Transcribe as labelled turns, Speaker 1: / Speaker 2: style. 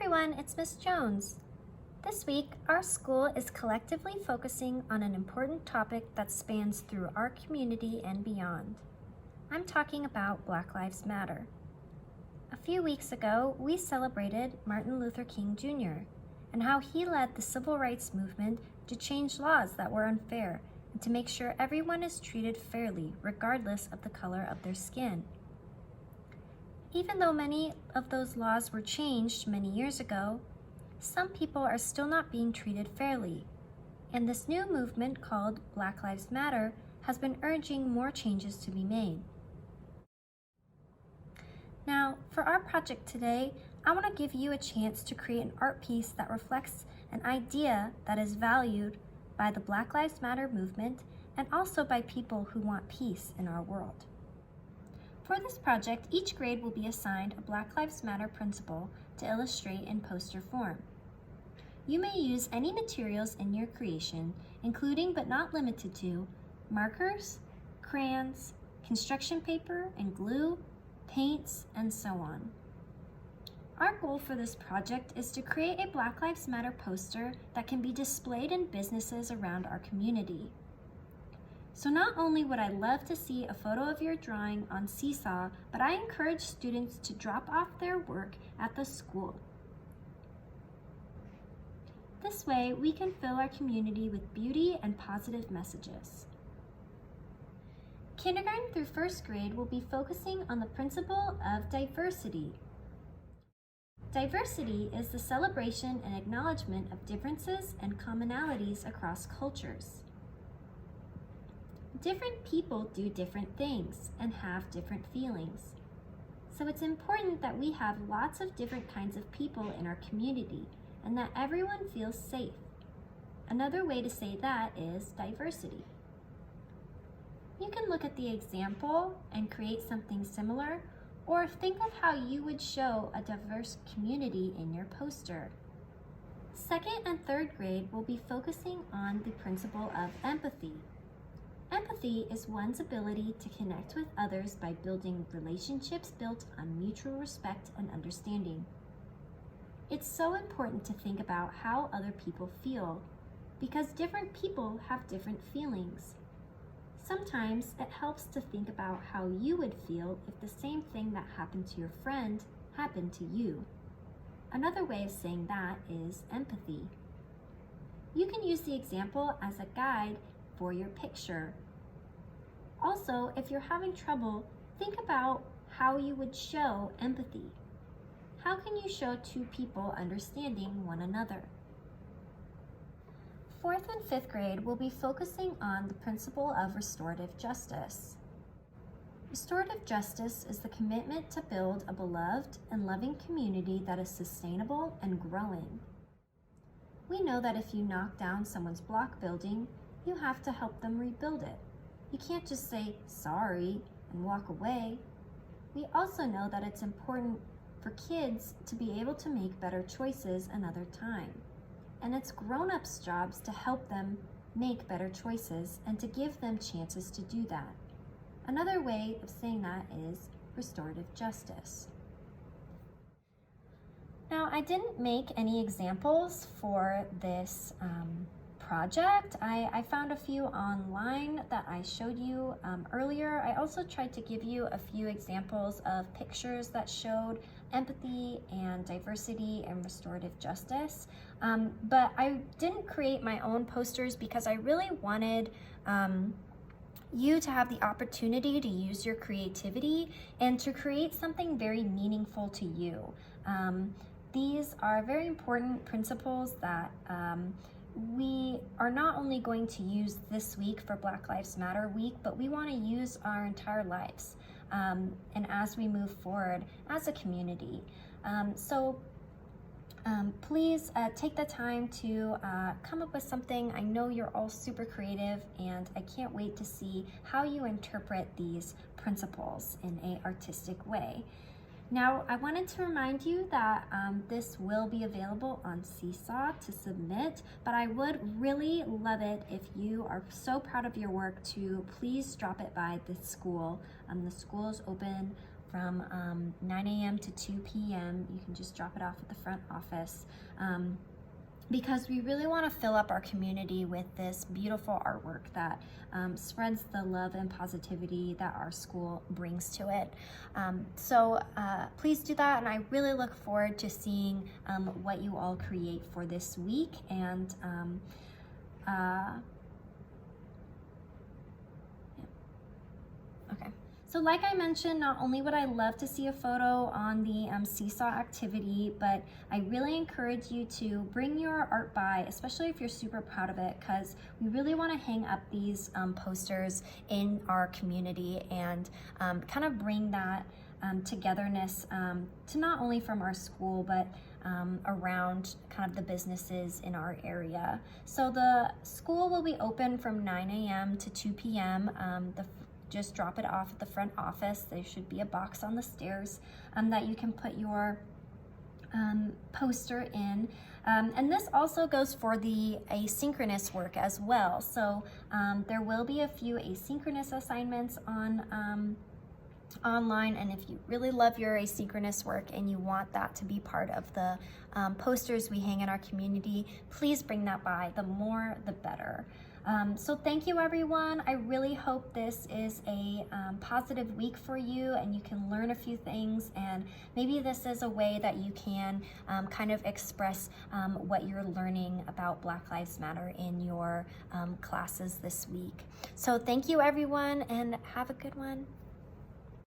Speaker 1: everyone, it's Miss Jones. This week, our school is collectively focusing on an important topic that spans through our community and beyond. I'm talking about Black Lives Matter. A few weeks ago, we celebrated Martin Luther King Jr. and how he led the civil rights movement to change laws that were unfair and to make sure everyone is treated fairly regardless of the color of their skin. Even though many of those laws were changed many years ago, some people are still not being treated fairly, and this new movement called Black Lives Matter has been urging more changes to be made. Now, for our project today, I want to give you a chance to create an art piece that reflects an idea that is valued by the Black Lives Matter movement and also by people who want peace in our world. For this project, each grade will be assigned a Black Lives Matter principle to illustrate in poster form. You may use any materials in your creation, including but not limited to markers, crayons, construction paper and glue, paints, and so on. Our goal for this project is to create a Black Lives Matter poster that can be displayed in businesses around our community. So not only would I love to see a photo of your drawing on Seesaw, but I encourage students to drop off their work at the school. This way, we can fill our community with beauty and positive messages. Kindergarten through first grade will be focusing on the principle of diversity. Diversity is the celebration and acknowledgement of differences and commonalities across cultures. Different people do different things and have different feelings. So it's important that we have lots of different kinds of people in our community and that everyone feels safe. Another way to say that is diversity. You can look at the example and create something similar, or think of how you would show a diverse community in your poster. Second and third grade will be focusing on the principle of empathy. Empathy is one's ability to connect with others by building relationships built on mutual respect and understanding. It's so important to think about how other people feel, because different people have different feelings. Sometimes it helps to think about how you would feel if the same thing that happened to your friend happened to you. Another way of saying that is empathy. You can use the example as a guide for your picture. Also, if you're having trouble, think about how you would show empathy. How can you show two people understanding one another? Fourth and fifth grade will be focusing on the principle of restorative justice. Restorative justice is the commitment to build a beloved and loving community that is sustainable and growing. We know that if you knock down someone's block building, you have to help them rebuild it. You can't just say sorry and walk away. We also know that it's important for kids to be able to make better choices another time. And it's grown-ups' jobs to help them make better choices and to give them chances to do that. Another way of saying that is restorative justice. Now, I didn't make any examples for this project. I found a few online that I showed you earlier. I also tried to give you a few examples of pictures that showed empathy and diversity and restorative justice. But I didn't create my own posters because I really wanted you to have the opportunity to use your creativity and to create something very meaningful to you. These are very important principles that we are not only going to use this week for Black Lives Matter week, but we want to use our entire lives and as we move forward as a community. Please take the time to come up with something. I know you're all super creative and I can't wait to see how you interpret these principles in an artistic way. Now, I wanted to remind you that this will be available on Seesaw to submit, but I would really love it if you are so proud of your work to please drop it by the school. The school is open from 9 a.m. to 2 p.m. You can just drop it off at the front office. Because we really want to fill up our community with this beautiful artwork that spreads the love and positivity that our school brings to it. So please do that, and I really look forward to seeing what you all create for this week. And okay. So like I mentioned, not only would I love to see a photo on the seesaw activity, but I really encourage you to bring your art by, especially if you're super proud of it, because we really want to hang up these posters in our community and kind of bring that togetherness to not only from our school, but around kind of the businesses in our area. So the school will be open from 9 a.m. to 2 p.m. Just drop it off at the front office. There should be a box on the stairs that you can put your poster in. And this also goes for the asynchronous work as well. So there will be a few asynchronous assignments on online, and if you really love your asynchronous work and you want that to be part of the posters we hang in our community, please bring that by. The more, the better. So thank you, everyone. I really hope this is a positive week for you and you can learn a few things, and maybe this is a way that you can kind of express what you're learning about Black Lives Matter in your classes this week. So thank you, everyone, and have a good one.